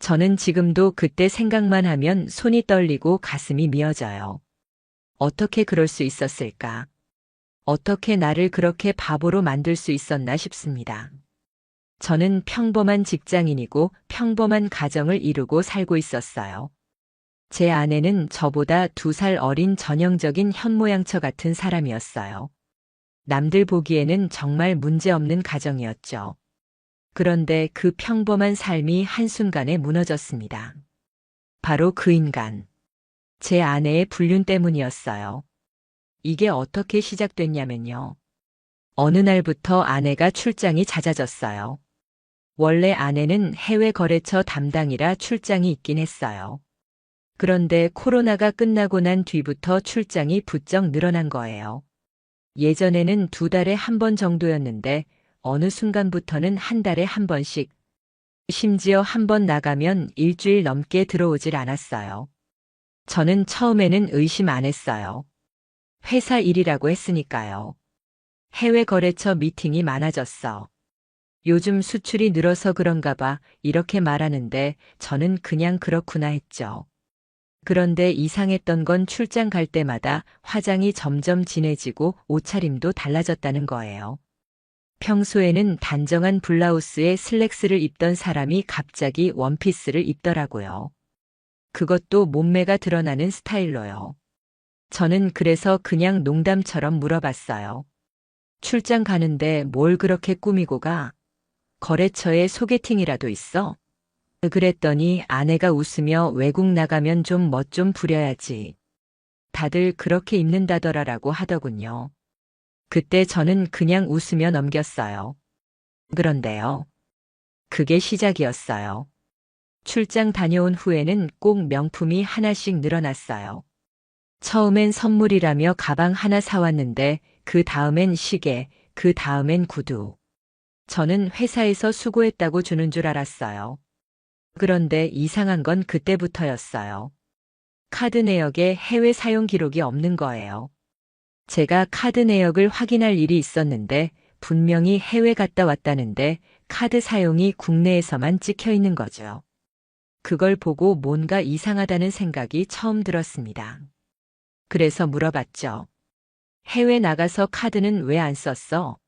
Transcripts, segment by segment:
저는 지금도 그때 생각만 하면 손이 떨리고 가슴이 미어져요. 어떻게 그럴 수 있었을까? 어떻게 나를 그렇게 바보로 만들 수 있었나 싶습니다. 저는 평범한 직장인이고 평범한 가정을 이루고 살고 있었어요. 제 아내는 저보다 2살 어린 전형적인 현모양처 같은 사람이었어요. 남들 보기에는 정말 문제없는 가정이었죠. 그런데 그 평범한 삶이 한순간에 무너졌습니다. 바로 그 인간, 제 아내의 불륜 때문이었어요. 이게 어떻게 시작됐냐면요. 어느 날부터 아내가 출장이 잦아졌어요. 원래 아내는 해외 거래처 담당이라 출장이 있긴 했어요. 그런데 코로나가 끝나고 난 뒤부터 출장이 부쩍 늘어난 거예요. 예전에는 2달에 1번 정도였는데 어느 순간부터는 1달에 1번씩, 심지어 1번 나가면 일주일 넘게 들어오질 않았어요. 저는 처음에는 의심 안 했어요. 회사 일이라고 했으니까요. 해외 거래처 미팅이 많아졌어. 요즘 수출이 늘어서 그런가 봐 이렇게 말하는데 저는 그냥 그렇구나 했죠. 그런데 이상했던 건 출장 갈 때마다 화장이 점점 진해지고 옷차림도 달라졌다는 거예요. 평소에는 단정한 블라우스에 슬랙스를 입던 사람이 갑자기 원피스를 입더라고요. 그것도 몸매가 드러나는 스타일로요. 저는 그래서 그냥 농담처럼 물어봤어요. 출장 가는데 뭘 그렇게 꾸미고 가? 거래처에 소개팅이라도 있어? 그랬더니 아내가 웃으며 외국 나가면 좀 멋 좀 부려야지. 다들 그렇게 입는다더라라고 하더군요. 그때 저는 그냥 웃으며 넘겼어요. 그런데요. 그게 시작이었어요. 출장 다녀온 후에는 꼭 명품이 하나씩 늘어났어요. 처음엔 선물이라며 가방 하나 사왔는데 그 다음엔 시계, 그 다음엔 구두. 저는 회사에서 수고했다고 주는 줄 알았어요. 그런데 이상한 건 그때부터였어요. 카드 내역에 해외 사용 기록이 없는 거예요. 제가 카드 내역을 확인할 일이 있었는데 분명히 해외 갔다 왔다는데 카드 사용이 국내에서만 찍혀 있는 거죠. 그걸 보고 뭔가 이상하다는 생각이 처음 들었습니다. 그래서 물어봤죠. 해외 나가서 카드는 왜 안 썼어?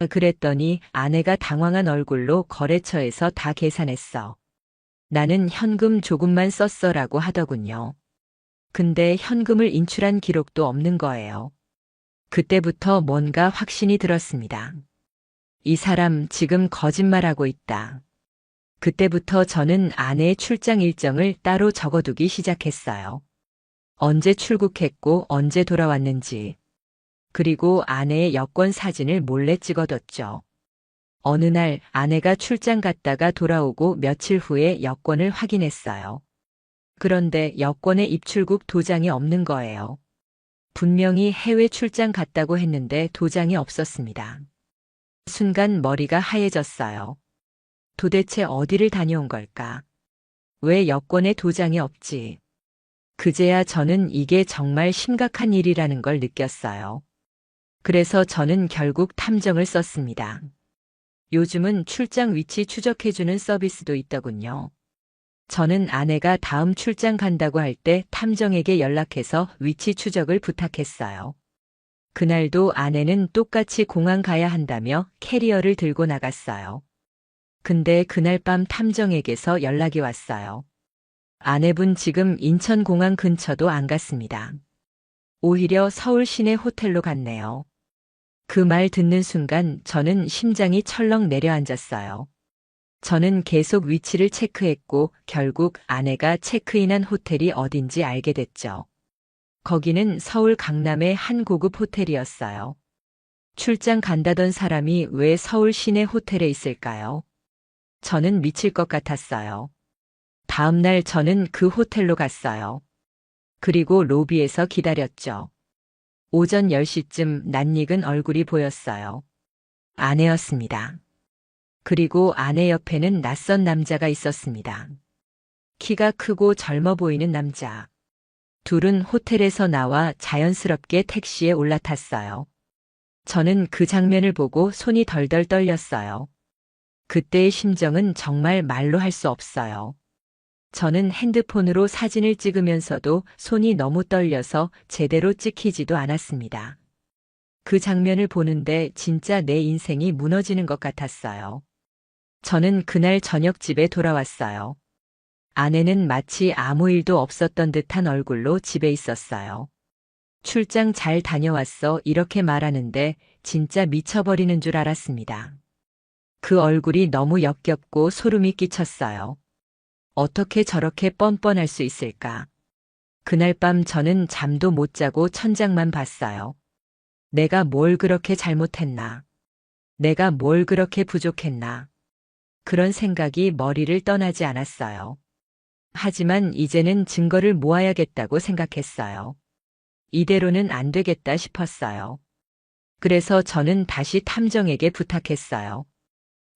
그랬더니 아내가 당황한 얼굴로 거래처에서 다 계산했어. 나는 현금 조금만 썼어라고 하더군요. 근데 현금을 인출한 기록도 없는 거예요. 그때부터 뭔가 확신이 들었습니다. 이 사람 지금 거짓말하고 있다. 그때부터 저는 아내의 출장 일정을 따로 적어두기 시작했어요. 언제 출국했고 언제 돌아왔는지. 그리고 아내의 여권 사진을 몰래 찍어뒀죠. 어느 날 아내가 출장 갔다가 돌아오고 며칠 후에 여권을 확인했어요. 그런데 여권에 입출국 도장이 없는 거예요. 분명히 해외 출장 갔다고 했는데 도장이 없었습니다. 순간 머리가 하얘졌어요. 도대체 어디를 다녀온 걸까? 왜 여권에 도장이 없지? 그제야 저는 이게 정말 심각한 일이라는 걸 느꼈어요. 그래서 저는 결국 탐정을 썼습니다. 요즘은 출장 위치 추적해주는 서비스도 있더군요. 저는 아내가 다음 출장 간다고 할 때 탐정에게 연락해서 위치 추적을 부탁했어요. 그날도 아내는 똑같이 공항 가야 한다며 캐리어를 들고 나갔어요. 근데 그날 밤 탐정에게서 연락이 왔어요. 아내분 지금 인천공항 근처도 안 갔습니다. 오히려 서울 시내 호텔로 갔네요. 그 말 듣는 순간 저는 심장이 철렁 내려앉았어요. 저는 계속 위치를 체크했고 결국 아내가 체크인한 호텔이 어딘지 알게 됐죠. 거기는 서울 강남의 한 고급 호텔이었어요. 출장 간다던 사람이 왜 서울 시내 호텔에 있을까요? 저는 미칠 것 같았어요. 다음 날 저는 그 호텔로 갔어요. 그리고 로비에서 기다렸죠. 오전 10시쯤 낯익은 얼굴이 보였어요. 아내였습니다. 그리고 아내 옆에는 낯선 남자가 있었습니다. 키가 크고 젊어 보이는 남자. 둘은 호텔에서 나와 자연스럽게 택시에 올라탔어요. 저는 그 장면을 보고 손이 덜덜 떨렸어요. 그때의 심정은 정말 말로 할 수 없어요. 저는 핸드폰으로 사진을 찍으면서도 손이 너무 떨려서 제대로 찍히지도 않았습니다. 그 장면을 보는데 진짜 내 인생이 무너지는 것 같았어요. 저는 그날 저녁 집에 돌아왔어요. 아내는 마치 아무 일도 없었던 듯한 얼굴로 집에 있었어요. 출장 잘 다녀왔어 이렇게 말하는데 진짜 미쳐버리는 줄 알았습니다. 그 얼굴이 너무 역겹고 소름이 끼쳤어요. 어떻게 저렇게 뻔뻔할 수 있을까? 그날 밤 저는 잠도 못 자고 천장만 봤어요. 내가 뭘 그렇게 잘못했나? 내가 뭘 그렇게 부족했나? 그런 생각이 머리를 떠나지 않았어요. 하지만 이제는 증거를 모아야겠다고 생각했어요. 이대로는 안 되겠다 싶었어요. 그래서 저는 다시 탐정에게 부탁했어요.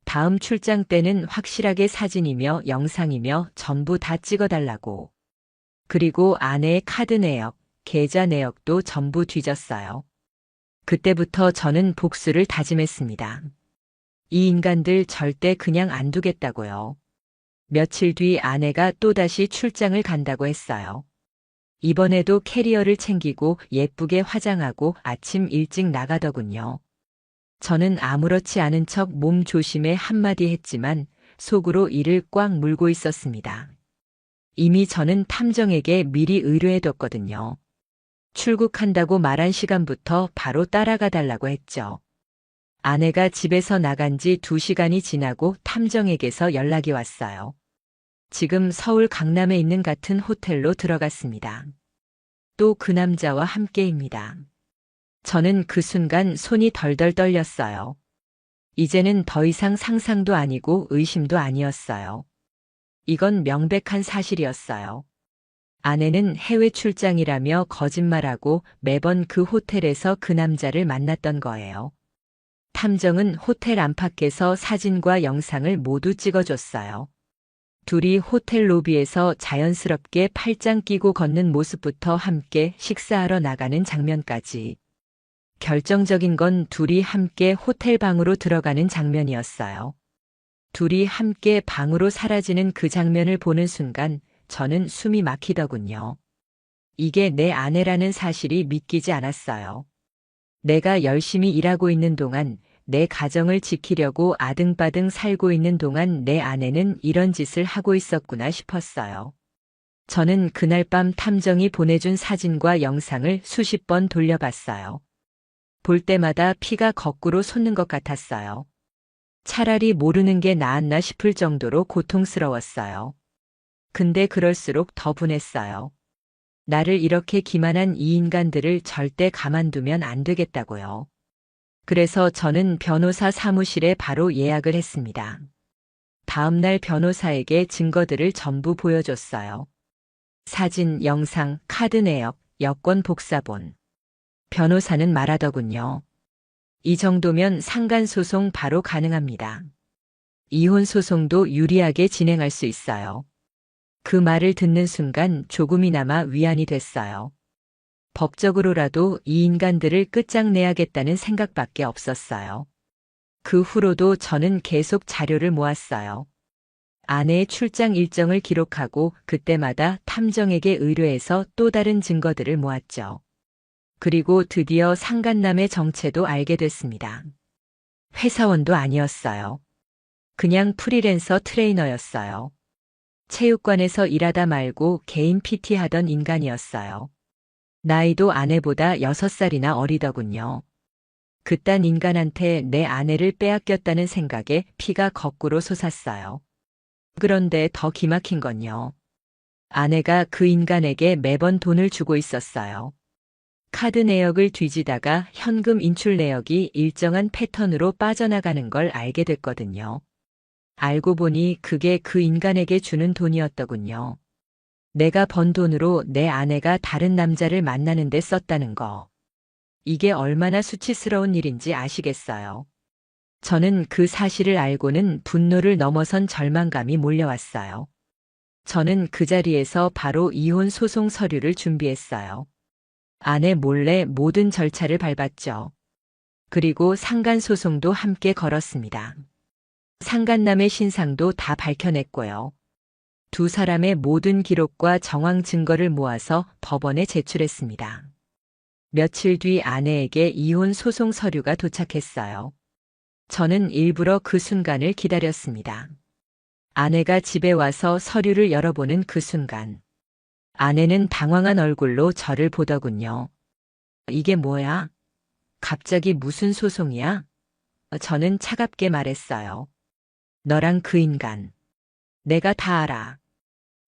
다음 출장 때는 확실하게 사진이며 영상이며 전부 다 찍어달라고. 그리고 아내의 카드 내역, 계좌 내역도 전부 뒤졌어요. 그때부터 저는 복수를 다짐했습니다. 이 인간들 절대 그냥 안 두겠다고요. 며칠 뒤 아내가 또다시 출장을 간다고 했어요. 이번에도 캐리어를 챙기고 예쁘게 화장하고 아침 일찍 나가더군요. 저는 아무렇지 않은 척 몸 조심해 한마디 했지만 속으로 이를 꽉 물고 있었습니다. 이미 저는 탐정에게 미리 의뢰해뒀거든요. 출국한다고 말한 시간부터 바로 따라가 달라고 했죠. 아내가 집에서 나간 지 2시간이 지나고 탐정에게서 연락이 왔어요. 지금 서울 강남에 있는 같은 호텔로 들어갔습니다. 또 그 남자와 함께입니다. 저는 그 순간 손이 덜덜 떨렸어요. 이제는 더 이상 상상도 아니고 의심도 아니었어요. 이건 명백한 사실이었어요. 아내는 해외 출장이라며 거짓말하고 매번 그 호텔에서 그 남자를 만났던 거예요. 탐정은 호텔 안팎에서 사진과 영상을 모두 찍어줬어요. 둘이 호텔 로비에서 자연스럽게 팔짱 끼고 걷는 모습부터 함께 식사하러 나가는 장면까지. 결정적인 건 둘이 함께 호텔 방으로 들어가는 장면이었어요. 둘이 함께 방으로 사라지는 그 장면을 보는 순간 저는 숨이 막히더군요. 이게 내 아내라는 사실이 믿기지 않았어요. 내가 열심히 일하고 있는 동안, 내 가정을 지키려고 아등바등 살고 있는 동안 내 아내는 이런 짓을 하고 있었구나 싶었어요. 저는 그날 밤 탐정이 보내준 사진과 영상을 수십 번 돌려봤어요. 볼 때마다 피가 거꾸로 솟는 것 같았어요. 차라리 모르는 게 나았나 싶을 정도로 고통스러웠어요. 근데 그럴수록 더 분했어요. 나를 이렇게 기만한 이 인간들을 절대 가만두면 안 되겠다고요. 그래서 저는 변호사 사무실에 바로 예약을 했습니다. 다음 날 변호사에게 증거들을 전부 보여줬어요. 사진, 영상, 카드 내역, 여권 복사본. 변호사는 말하더군요. 이 정도면 상간소송 바로 가능합니다. 이혼소송도 유리하게 진행할 수 있어요. 그 말을 듣는 순간 조금이나마 위안이 됐어요. 법적으로라도 이 인간들을 끝장내야겠다는 생각밖에 없었어요. 그 후로도 저는 계속 자료를 모았어요. 아내의 출장 일정을 기록하고 그때마다 탐정에게 의뢰해서 또 다른 증거들을 모았죠. 그리고 드디어 상간남의 정체도 알게 됐습니다. 회사원도 아니었어요. 그냥 프리랜서 트레이너였어요. 체육관에서 일하다 말고 개인 PT 하던 인간이었어요. 나이도 아내보다 6살이나 어리더군요. 그딴 인간한테 내 아내를 빼앗겼다는 생각에 피가 거꾸로 솟았어요. 그런데 더 기막힌 건요. 아내가 그 인간에게 매번 돈을 주고 있었어요. 카드 내역을 뒤지다가 현금 인출 내역이 일정한 패턴으로 빠져나가는 걸 알게 됐거든요. 알고 보니 그게 그 인간에게 주는 돈이었더군요. 내가 번 돈으로 내 아내가 다른 남자를 만나는 데 썼다는 거. 이게 얼마나 수치스러운 일인지 아시겠어요? 저는 그 사실을 알고는 분노를 넘어선 절망감이 몰려왔어요. 저는 그 자리에서 바로 이혼 소송 서류를 준비했어요. 아내 몰래 모든 절차를 밟았죠. 그리고 상간소송도 함께 걸었습니다. 상간남의 신상도 다 밝혀냈고요. 두 사람의 모든 기록과 정황 증거를 모아서 법원에 제출했습니다. 며칠 뒤 아내에게 이혼 소송 서류가 도착했어요. 저는 일부러 그 순간을 기다렸습니다. 아내가 집에 와서 서류를 열어보는 그 순간, 아내는 당황한 얼굴로 저를 보더군요. 이게 뭐야? 갑자기 무슨 소송이야? 저는 차갑게 말했어요. 너랑 그 인간. 내가 다 알아.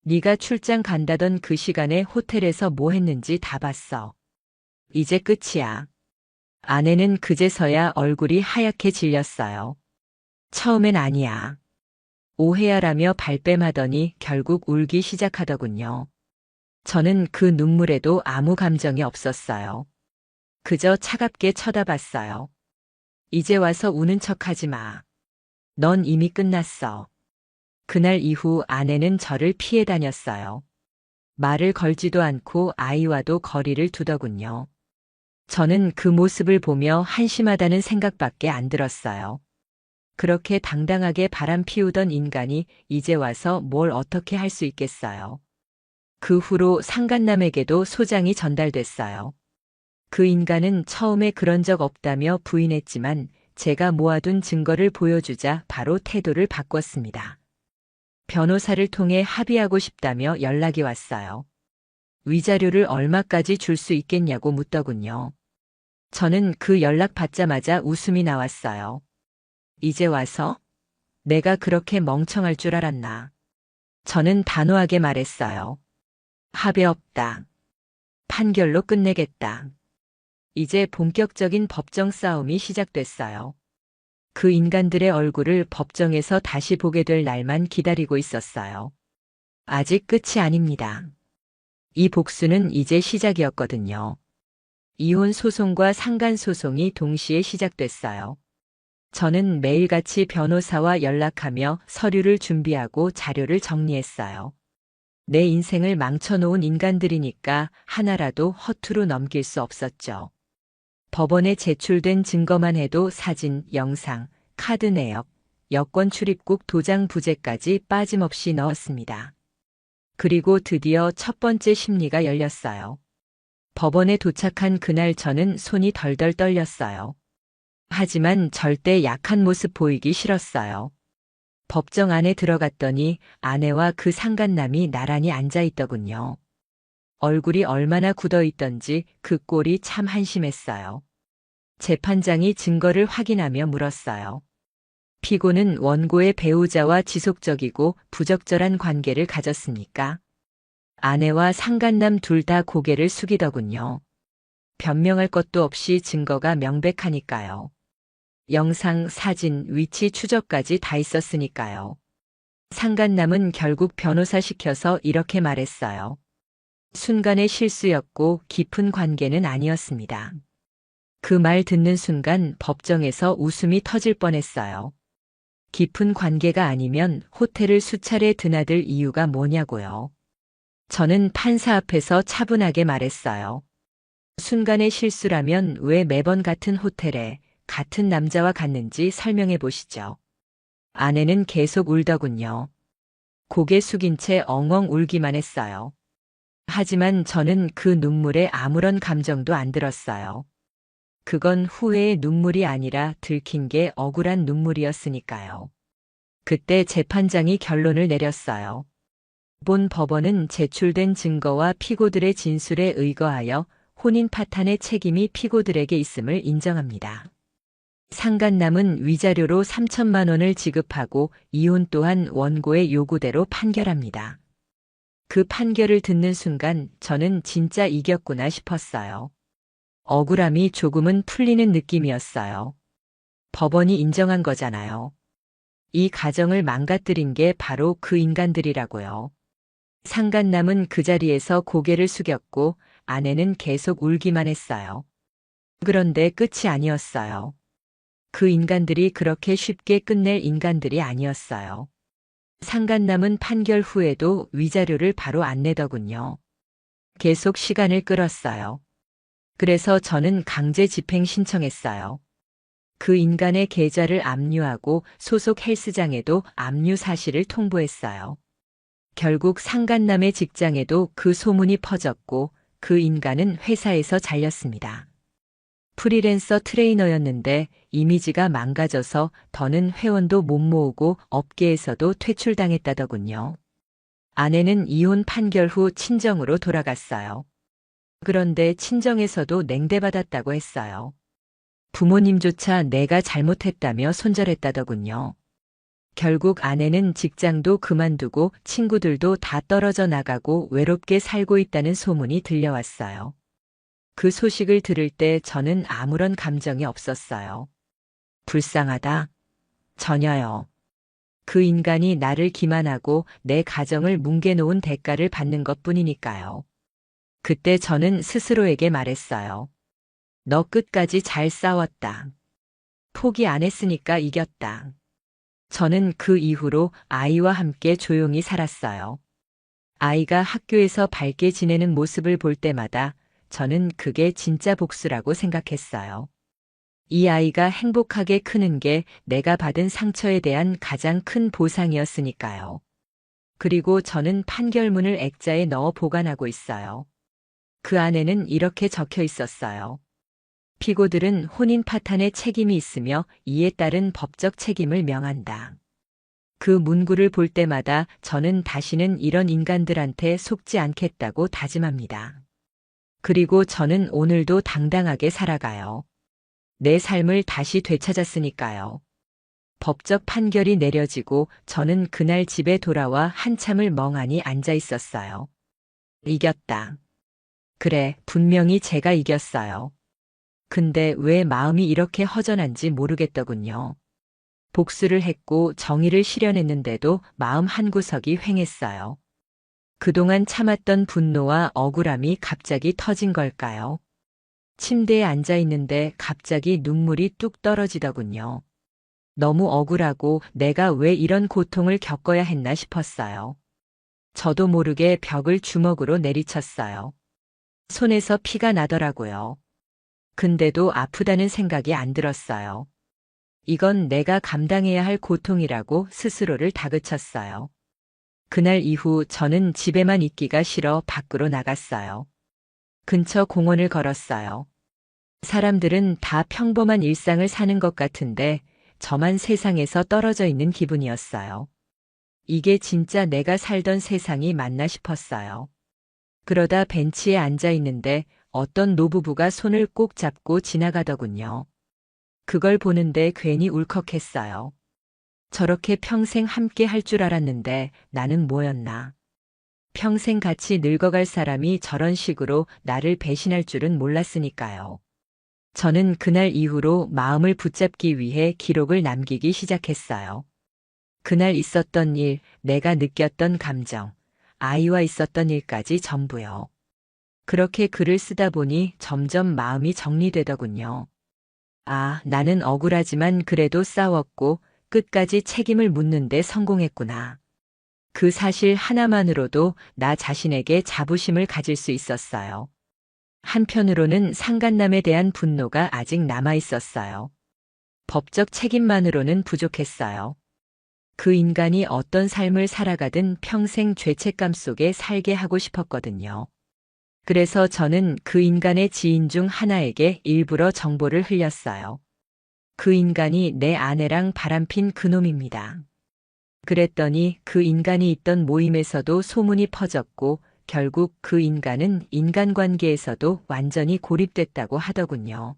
네가 출장 간다던 그 시간에 호텔에서 뭐 했는지 다 봤어. 이제 끝이야. 아내는 그제서야 얼굴이 하얗게 질렸어요. 처음엔 아니야. 오해야라며 발뺌하더니 결국 울기 시작하더군요. 저는 그 눈물에도 아무 감정이 없었어요. 그저 차갑게 쳐다봤어요. 이제 와서 우는 척하지 마. 넌 이미 끝났어. 그날 이후 아내는 저를 피해 다녔어요. 말을 걸지도 않고 아이와도 거리를 두더군요. 저는 그 모습을 보며 한심하다는 생각밖에 안 들었어요. 그렇게 당당하게 바람 피우던 인간이 이제 와서 뭘 어떻게 할 수 있겠어요. 그 후로 상간남에게도 소장이 전달됐어요. 그 인간은 처음에 그런 적 없다며 부인했지만 제가 모아둔 증거를 보여주자 바로 태도를 바꿨습니다. 변호사를 통해 합의하고 싶다며 연락이 왔어요. 위자료를 얼마까지 줄 수 있겠냐고 묻더군요. 저는 그 연락 받자마자 웃음이 나왔어요. 이제 와서? 내가 그렇게 멍청할 줄 알았나. 저는 단호하게 말했어요. 합의 없다. 판결로 끝내겠다. 이제 본격적인 법정 싸움이 시작됐어요. 그 인간들의 얼굴을 법정에서 다시 보게 될 날만 기다리고 있었어요. 아직 끝이 아닙니다. 이 복수는 이제 시작이었거든요. 이혼 소송과 상간 소송이 동시에 시작됐어요. 저는 매일같이 변호사와 연락하며 서류를 준비하고 자료를 정리했어요. 내 인생을 망쳐놓은 인간들이니까 하나라도 허투루 넘길 수 없었죠. 법원에 제출된 증거만 해도 사진, 영상, 카드 내역, 여권 출입국 도장 부재까지 빠짐없이 넣었습니다. 그리고 드디어 첫 번째 심리가 열렸어요. 법원에 도착한 그날 저는 손이 덜덜 떨렸어요. 하지만 절대 약한 모습 보이기 싫었어요. 법정 안에 들어갔더니 아내와 그 상간남이 나란히 앉아 있더군요. 얼굴이 얼마나 굳어 있던지 그 꼴이 참 한심했어요. 재판장이 증거를 확인하며 물었어요. 피고는 원고의 배우자와 지속적이고 부적절한 관계를 가졌습니까? 아내와 상간남 둘 다 고개를 숙이더군요. 변명할 것도 없이 증거가 명백하니까요. 영상, 사진, 위치 추적까지 다 있었으니까요. 상간남은 결국 변호사 시켜서 이렇게 말했어요. 순간의 실수였고 깊은 관계는 아니었습니다. 그 말 듣는 순간 법정에서 웃음이 터질 뻔했어요. 깊은 관계가 아니면 호텔을 수차례 드나들 이유가 뭐냐고요. 저는 판사 앞에서 차분하게 말했어요. 순간의 실수라면 왜 매번 같은 호텔에 같은 남자와 갔는지 설명해 보시죠. 아내는 계속 울더군요. 고개 숙인 채 엉엉 울기만 했어요. 하지만 저는 그 눈물에 아무런 감정도 안 들었어요. 그건 후회의 눈물이 아니라 들킨 게 억울한 눈물이었으니까요. 그때 재판장이 결론을 내렸어요. 본 법원은 제출된 증거와 피고들의 진술에 의거하여 혼인 파탄의 책임이 피고들에게 있음을 인정합니다. 상간남은 위자료로 3천만 원을 지급하고 이혼 또한 원고의 요구대로 판결합니다. 그 판결을 듣는 순간 저는 진짜 이겼구나 싶었어요. 억울함이 조금은 풀리는 느낌이었어요. 법원이 인정한 거잖아요. 이 가정을 망가뜨린 게 바로 그 인간들이라고요. 상간남은 그 자리에서 고개를 숙였고 아내는 계속 울기만 했어요. 그런데 끝이 아니었어요. 그 인간들이 그렇게 쉽게 끝낼 인간들이 아니었어요. 상간남은 판결 후에도 위자료를 바로 안 내더군요. 계속 시간을 끌었어요. 그래서 저는 강제 집행 신청했어요. 그 인간의 계좌를 압류하고 소속 헬스장에도 압류 사실을 통보했어요. 결국 상간남의 직장에도 그 소문이 퍼졌고 그 인간은 회사에서 잘렸습니다. 프리랜서 트레이너였는데 이미지가 망가져서 더는 회원도 못 모으고 업계에서도 퇴출당했다더군요. 아내는 이혼 판결 후 친정으로 돌아갔어요. 그런데 친정에서도 냉대받았다고 했어요. 부모님조차 내가 잘못했다며 손절했다더군요. 결국 아내는 직장도 그만두고 친구들도 다 떨어져 나가고 외롭게 살고 있다는 소문이 들려왔어요. 그 소식을 들을 때 저는 아무런 감정이 없었어요. 불쌍하다. 전혀요. 그 인간이 나를 기만하고 내 가정을 뭉개놓은 대가를 받는 것뿐이니까요. 그때 저는 스스로에게 말했어요. 너 끝까지 잘 싸웠다. 포기 안 했으니까 이겼다. 저는 그 이후로 아이와 함께 조용히 살았어요. 아이가 학교에서 밝게 지내는 모습을 볼 때마다 저는 그게 진짜 복수라고 생각했어요. 이 아이가 행복하게 크는 게 내가 받은 상처에 대한 가장 큰 보상이었으니까요. 그리고 저는 판결문을 액자에 넣어 보관하고 있어요. 그 안에는 이렇게 적혀 있었어요. 피고들은 혼인 파탄에 책임이 있으며 이에 따른 법적 책임을 명한다. 그 문구를 볼 때마다 저는 다시는 이런 인간들한테 속지 않겠다고 다짐합니다. 그리고 저는 오늘도 당당하게 살아가요. 내 삶을 다시 되찾았으니까요. 법적 판결이 내려지고 저는 그날 집에 돌아와 한참을 멍하니 앉아 있었어요. 이겼다. 그래, 분명히 제가 이겼어요. 근데 왜 마음이 이렇게 허전한지 모르겠더군요. 복수를 했고 정의를 실현했는데도 마음 한구석이 휑했어요. 그동안 참았던 분노와 억울함이 갑자기 터진 걸까요? 침대에 앉아 있는데 갑자기 눈물이 뚝 떨어지더군요. 너무 억울하고 내가 왜 이런 고통을 겪어야 했나 싶었어요. 저도 모르게 벽을 주먹으로 내리쳤어요. 손에서 피가 나더라고요. 근데도 아프다는 생각이 안 들었어요. 이건 내가 감당해야 할 고통이라고 스스로를 다그쳤어요. 그날 이후 저는 집에만 있기가 싫어 밖으로 나갔어요. 근처 공원을 걸었어요. 사람들은 다 평범한 일상을 사는 것 같은데 저만 세상에서 떨어져 있는 기분이었어요. 이게 진짜 내가 살던 세상이 맞나 싶었어요. 그러다 벤치에 앉아 있는데 어떤 노부부가 손을 꼭 잡고 지나가더군요. 그걸 보는데 괜히 울컥했어요. 저렇게 평생 함께 할 줄 알았는데 나는 뭐였나. 평생 같이 늙어갈 사람이 저런 식으로 나를 배신할 줄은 몰랐으니까요. 저는 그날 이후로 마음을 붙잡기 위해 기록을 남기기 시작했어요. 그날 있었던 일, 내가 느꼈던 감정, 아이와 있었던 일까지 전부요. 그렇게 글을 쓰다 보니 점점 마음이 정리되더군요. 아, 나는 억울하지만 그래도 싸웠고 끝까지 책임을 묻는데 성공했구나. 그 사실 하나만으로도 나 자신에게 자부심을 가질 수 있었어요. 한편으로는 상간남에 대한 분노가 아직 남아 있었어요. 법적 책임만으로는 부족했어요. 그 인간이 어떤 삶을 살아가든 평생 죄책감 속에 살게 하고 싶었거든요. 그래서 저는 그 인간의 지인 중 하나에게 일부러 정보를 흘렸어요. 그 인간이 내 아내랑 바람핀 그놈입니다. 그랬더니 그 인간이 있던 모임에서도 소문이 퍼졌고 결국 그 인간은 인간관계에서도 완전히 고립됐다고 하더군요.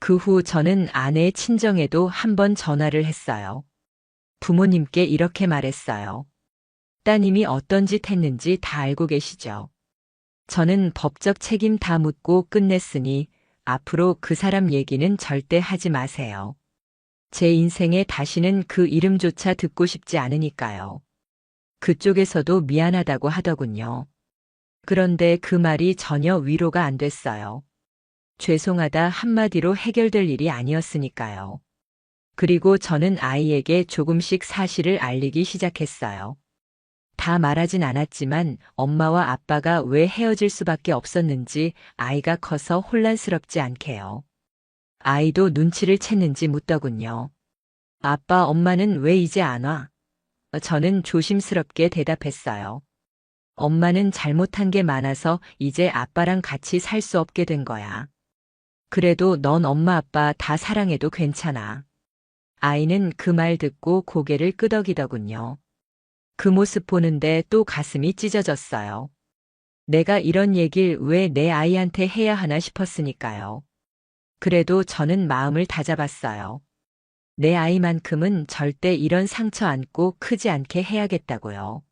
그 후 저는 아내의 친정에도 한번 전화를 했어요. 부모님께 이렇게 말했어요. 따님이 어떤 짓 했는지 다 알고 계시죠? 저는 법적 책임 다 묻고 끝냈으니 앞으로 그 사람 얘기는 절대 하지 마세요. 제 인생에 다시는 그 이름조차 듣고 싶지 않으니까요. 그쪽에서도 미안하다고 하더군요. 그런데 그 말이 전혀 위로가 안 됐어요. 죄송하다 한마디로 해결될 일이 아니었으니까요. 그리고 저는 아이에게 조금씩 사실을 알리기 시작했어요. 다 말하진 않았지만 엄마와 아빠가 왜 헤어질 수밖에 없었는지 아이가 커서 혼란스럽지 않게요. 아이도 눈치를 챘는지 묻더군요. 아빠, 엄마는 왜 이제 안 와? 저는 조심스럽게 대답했어요. 엄마는 잘못한 게 많아서 이제 아빠랑 같이 살 수 없게 된 거야. 그래도 넌 엄마 아빠 다 사랑해도 괜찮아. 아이는 그 말 듣고 고개를 끄덕이더군요. 그 모습 보는데 또 가슴이 찢어졌어요. 내가 이런 얘기를 왜 내 아이한테 해야 하나 싶었으니까요. 그래도 저는 마음을 다잡았어요. 내 아이만큼은 절대 이런 상처 안고 크지 않게 해야겠다고요.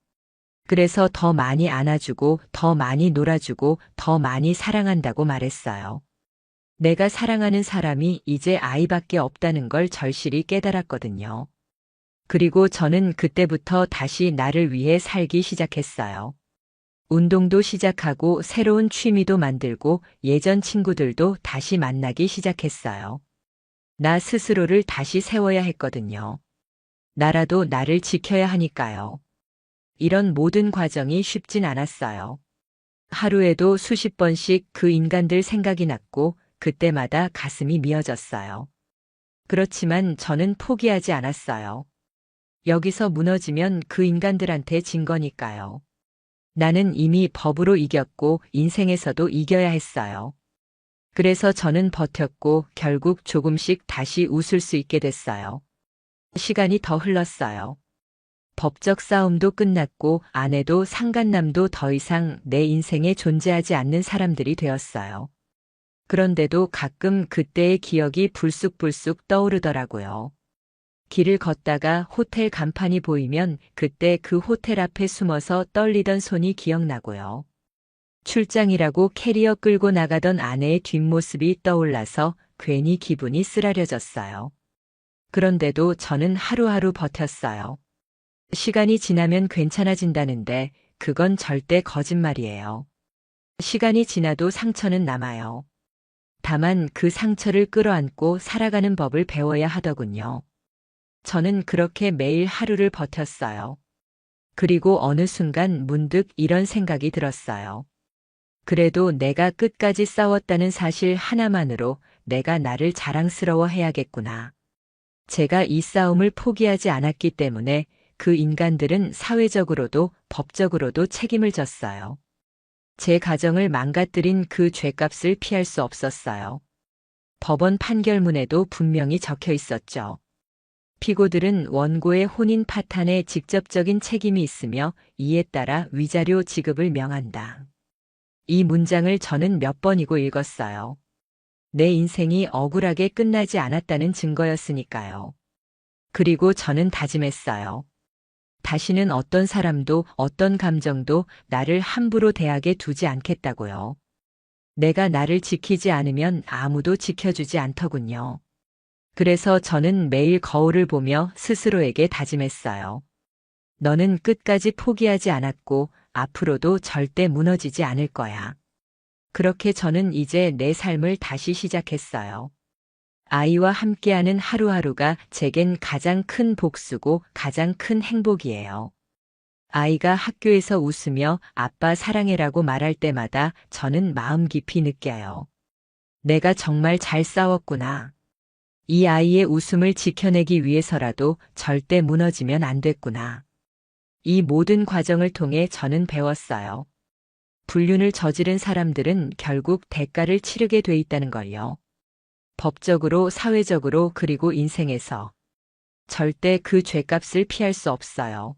그래서 더 많이 안아주고, 더 많이 놀아주고, 더 많이 사랑한다고 말했어요. 내가 사랑하는 사람이 이제 아이밖에 없다는 걸 절실히 깨달았거든요. 그리고 저는 그때부터 다시 나를 위해 살기 시작했어요. 운동도 시작하고 새로운 취미도 만들고 예전 친구들도 다시 만나기 시작했어요. 나 스스로를 다시 세워야 했거든요. 나라도 나를 지켜야 하니까요. 이런 모든 과정이 쉽진 않았어요. 하루에도 수십 번씩 그 인간들 생각이 났고 그때마다 가슴이 미어졌어요. 그렇지만 저는 포기하지 않았어요. 여기서 무너지면 그 인간들한테 진 거니까요. 나는 이미 법으로 이겼고 인생에서도 이겨야 했어요. 그래서 저는 버텼고 결국 조금씩 다시 웃을 수 있게 됐어요. 시간이 더 흘렀어요. 법적 싸움도 끝났고 아내도 상간남도 더 이상 내 인생에 존재하지 않는 사람들이 되었어요. 그런데도 가끔 그때의 기억이 불쑥불쑥 떠오르더라고요. 길을 걷다가 호텔 간판이 보이면 그때 그 호텔 앞에 숨어서 떨리던 손이 기억나고요. 출장이라고 캐리어 끌고 나가던 아내의 뒷모습이 떠올라서 괜히 기분이 쓰라려졌어요. 그런데도 저는 하루하루 버텼어요. 시간이 지나면 괜찮아진다는데 그건 절대 거짓말이에요. 시간이 지나도 상처는 남아요. 다만 그 상처를 끌어안고 살아가는 법을 배워야 하더군요. 저는 그렇게 매일 하루를 버텼어요. 그리고 어느 순간 문득 이런 생각이 들었어요. 그래도 내가 끝까지 싸웠다는 사실 하나만으로 내가 나를 자랑스러워 해야겠구나. 제가 이 싸움을 포기하지 않았기 때문에 그 인간들은 사회적으로도 법적으로도 책임을 졌어요. 제 가정을 망가뜨린 그 죄값을 피할 수 없었어요. 법원 판결문에도 분명히 적혀 있었죠. 피고들은 원고의 혼인 파탄에 직접적인 책임이 있으며 이에 따라 위자료 지급을 명한다. 이 문장을 저는 몇 번이고 읽었어요. 내 인생이 억울하게 끝나지 않았다는 증거였으니까요. 그리고 저는 다짐했어요. 다시는 어떤 사람도 어떤 감정도 나를 함부로 대하게 두지 않겠다고요. 내가 나를 지키지 않으면 아무도 지켜주지 않더군요. 그래서 저는 매일 거울을 보며 스스로에게 다짐했어요. 너는 끝까지 포기하지 않았고 앞으로도 절대 무너지지 않을 거야. 그렇게 저는 이제 내 삶을 다시 시작했어요. 아이와 함께하는 하루하루가 제겐 가장 큰 복수고 가장 큰 행복이에요. 아이가 학교에서 웃으며 아빠 사랑해라고 말할 때마다 저는 마음 깊이 느껴요. 내가 정말 잘 싸웠구나. 이 아이의 웃음을 지켜내기 위해서라도 절대 무너지면 안 됐구나. 이 모든 과정을 통해 저는 배웠어요. 불륜을 저지른 사람들은 결국 대가를 치르게 돼 있다는 걸요. 법적으로, 사회적으로, 그리고 인생에서. 절대 그 죄값을 피할 수 없어요.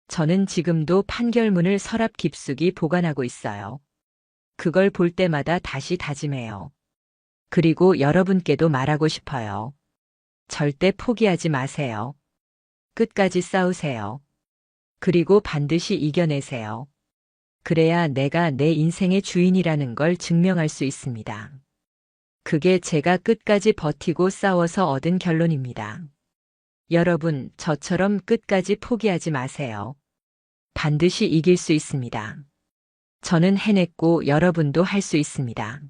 저는 지금도 판결문을 서랍 깊숙이 보관하고 있어요. 그걸 볼 때마다 다시 다짐해요. 그리고 여러분께도 말하고 싶어요. 절대 포기하지 마세요. 끝까지 싸우세요. 그리고 반드시 이겨내세요. 그래야 내가 내 인생의 주인이라는 걸 증명할 수 있습니다. 그게 제가 끝까지 버티고 싸워서 얻은 결론입니다. 여러분, 저처럼 끝까지 포기하지 마세요. 반드시 이길 수 있습니다. 저는 해냈고 여러분도 할 수 있습니다.